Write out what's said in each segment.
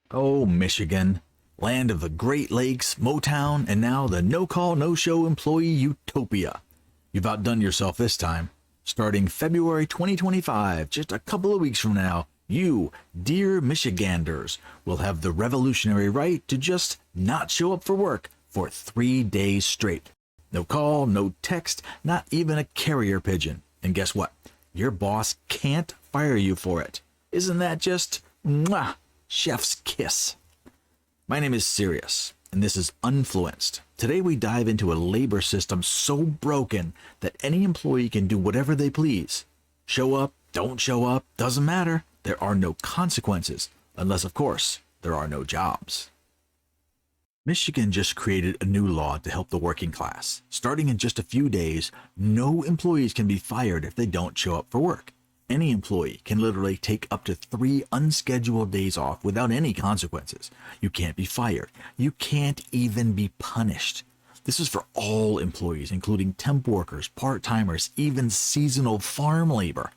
Oh, Michigan, land of the Great Lakes, Motown, and now the no call, no show employee utopia. You've outdone yourself this time. Starting February 2025, just a couple of weeks from now, you, dear Michiganders, will have the revolutionary right to just not show up for work for 3 days straight. No call, no text, not even a carrier pigeon. And guess what? Your boss can't fire you for it. Isn't that just mwah, chef's kiss? My name is Sirius, and this is Unfluenced. Today we dive into a labor system so broken that any employee can do whatever they please. Show up, don't show up, doesn't matter. There are no consequences, unless, of course, there are no jobs. Michigan just created a new law to help the working class. Starting in just a few days, no employees can be fired if they don't show up for work. Any employee can literally take up to 3 unscheduled days off without any consequences. You can't be fired. You can't even be punished. This is for all employees, including temp workers, part-timers, even seasonal farm labor.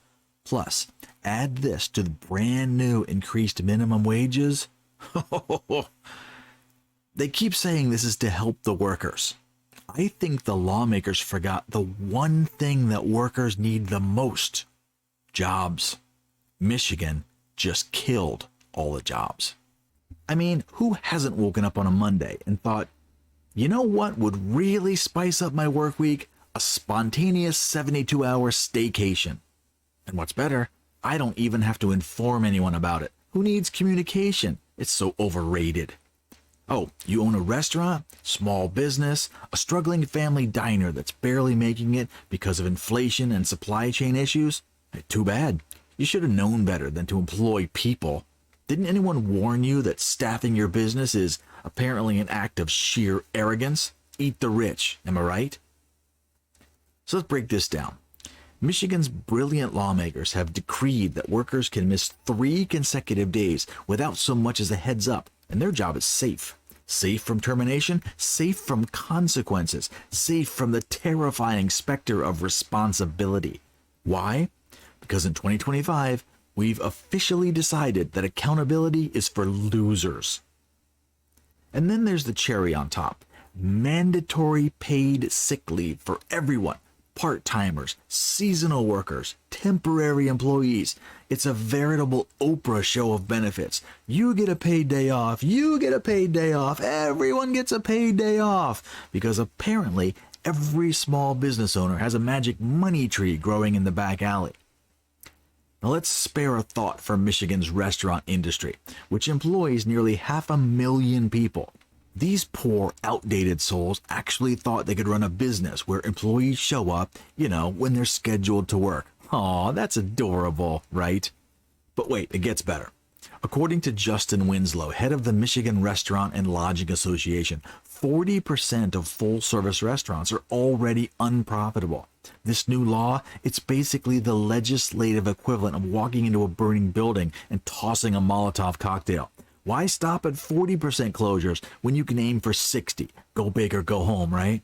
Plus, add this to the brand new increased minimum wages. They keep saying this is to help the workers. I think the lawmakers forgot the one thing that workers need the most: jobs. Michigan just killed all the jobs. I mean, who hasn't woken up on a Monday and thought, you know what would really spice up my work week? A spontaneous 72-hour staycation. And what's better, I don't even have to inform anyone about it. Who needs communication? It's so overrated. Oh, you own a restaurant, small business, a struggling family diner that's barely making it because of inflation and supply chain issues? Too bad. You should have known better than to employ people. Didn't anyone warn you that staffing your business is apparently an act of sheer arrogance? Eat the rich, am I right? So let's break this down. Michigan's brilliant lawmakers have decreed that workers can miss 3 consecutive days without so much as a heads up, and their job is safe. Safe from termination, safe from consequences, safe from the terrifying specter of responsibility. Why? Because in 2025, we've officially decided that accountability is for losers. And then there's the cherry on top: mandatory paid sick leave for everyone. Part-timers, seasonal workers, temporary employees. It's a veritable Oprah show of benefits. You get a paid day off. You get a paid day off. Everyone gets a paid day off. Because apparently every small business owner has a magic money tree growing in the back alley. Now let's spare a thought for Michigan's restaurant industry, which employs nearly 500,000 people. These poor, outdated souls actually thought they could run a business where employees show up, when they're scheduled to work. Aw, that's adorable, right? But wait, it gets better. According to Justin Winslow, head of the Michigan Restaurant and Lodging Association, 40% of full-service restaurants are already unprofitable. This new law, it's basically the legislative equivalent of walking into a burning building and tossing a Molotov cocktail. Why stop at 40% closures when you can aim for 60? Go big or go home, right?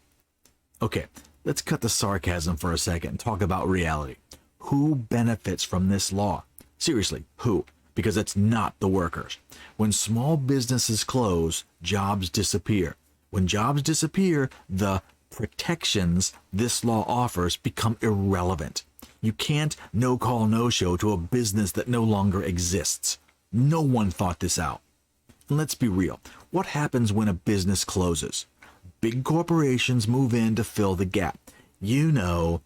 Okay, let's cut the sarcasm for a second and talk about reality. Who benefits from this law? Seriously, who? Because it's not the workers. When small businesses close, jobs disappear. When jobs disappear, the protections this law offers become irrelevant. You can't no call, no show to a business that no longer exists. No one thought this out. And let's be real. What happens when a business closes? Big corporations move in to fill the gap. The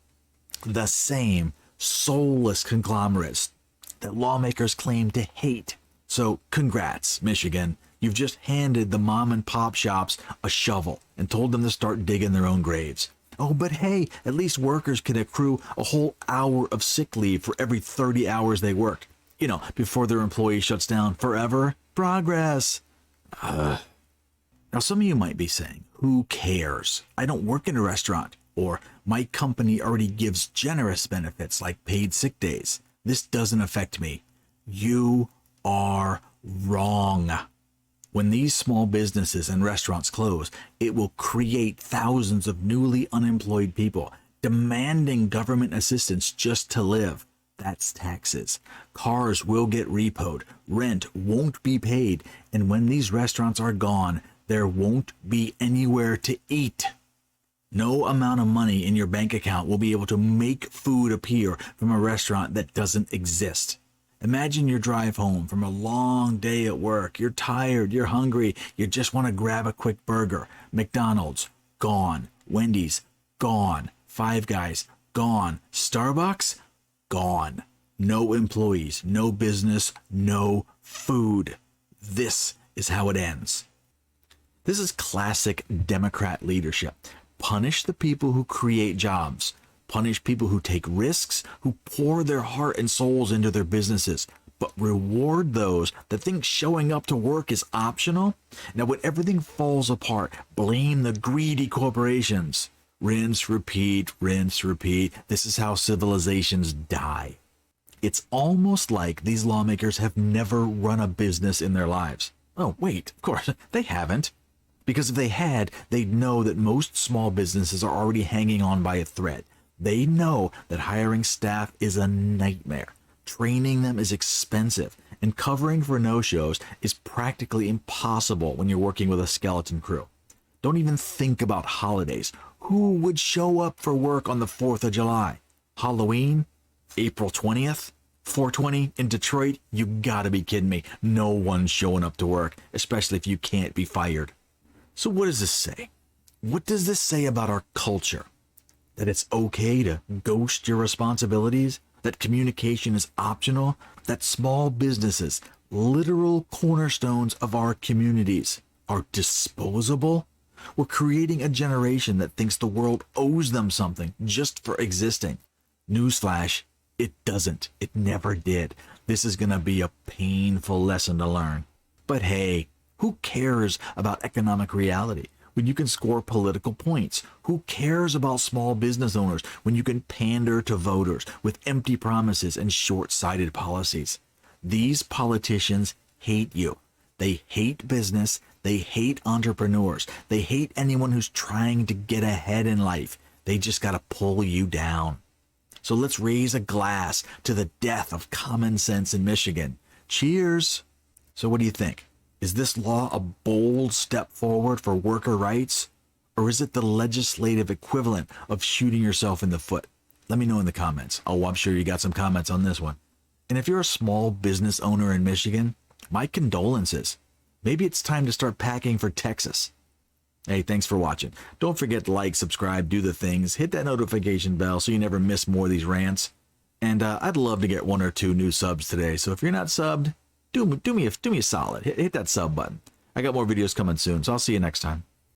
same soulless conglomerates that lawmakers claim to hate. So congrats, Michigan. You've just handed the mom and pop shops a shovel and told them to start digging their own graves. Oh, but hey, at least workers can accrue a whole hour of sick leave for every 30 hours they worked. Before their employee shuts down forever. Progress. Now, some of you might be saying, who cares? I don't work in a restaurant. Or, my company already gives generous benefits like paid sick days. This doesn't affect me. You are wrong. When these small businesses and restaurants close, it will create thousands of newly unemployed people demanding government assistance just to live. That's taxes. Cars will get repoed. Rent won't be paid. And when these restaurants are gone, there won't be anywhere to eat. No amount of money in your bank account will be able to make food appear from a restaurant that doesn't exist. Imagine your drive home from a long day at work. You're tired, you're hungry, you just want to grab a quick burger. McDonald's, gone. Wendy's, gone. Five Guys, gone. Starbucks, gone. No employees, no business, no food. This is how it ends. This is classic Democrat leadership. Punish the people who create jobs. Punish people who take risks, who pour their heart and souls into their businesses, but reward those that think showing up to work is optional. Now, when everything falls apart, blame the greedy corporations. Rinse, repeat, rinse, repeat. This is how civilizations die. It's almost like these lawmakers have never run a business in their lives. Oh, wait, of course, they haven't. Because if they had, they'd know that most small businesses are already hanging on by a thread. They know that hiring staff is a nightmare. Training them is expensive, and covering for no-shows is practically impossible when you're working with a skeleton crew. Don't even think about holidays. Who would show up for work on the 4th of July? Halloween? April 20th? 420 in Detroit? You gotta be kidding me. No one's showing up to work, especially if you can't be fired. So what does this say? What does this say about our culture? That it's okay to ghost your responsibilities? That communication is optional? That small businesses, literal cornerstones of our communities, are disposable? We're creating a generation that thinks the world owes them something just for existing. Newsflash, it doesn't. It never did. This is going to be a painful lesson to learn. But hey, who cares about economic reality when you can score political points? Who cares about small business owners when you can pander to voters with empty promises and short-sighted policies? These politicians hate you. They hate business. They hate entrepreneurs. They hate anyone who's trying to get ahead in life. They just got to pull you down. So let's raise a glass to the death of common sense in Michigan. Cheers. So what do you think? Is this law a bold step forward for worker rights? Or is it the legislative equivalent of shooting yourself in the foot? Let me know in the comments. Oh, I'm sure you got some comments on this one. And if you're a small business owner in Michigan, my condolences. Maybe it's time to start packing for Texas. Hey, thanks for watching. Don't forget to like, subscribe, do the things. Hit that notification bell so you never miss more of these rants. And I'd love to get 1 or 2 new subs today. So if you're not subbed, do me a solid. Hit that sub button. I got more videos coming soon, so I'll see you next time.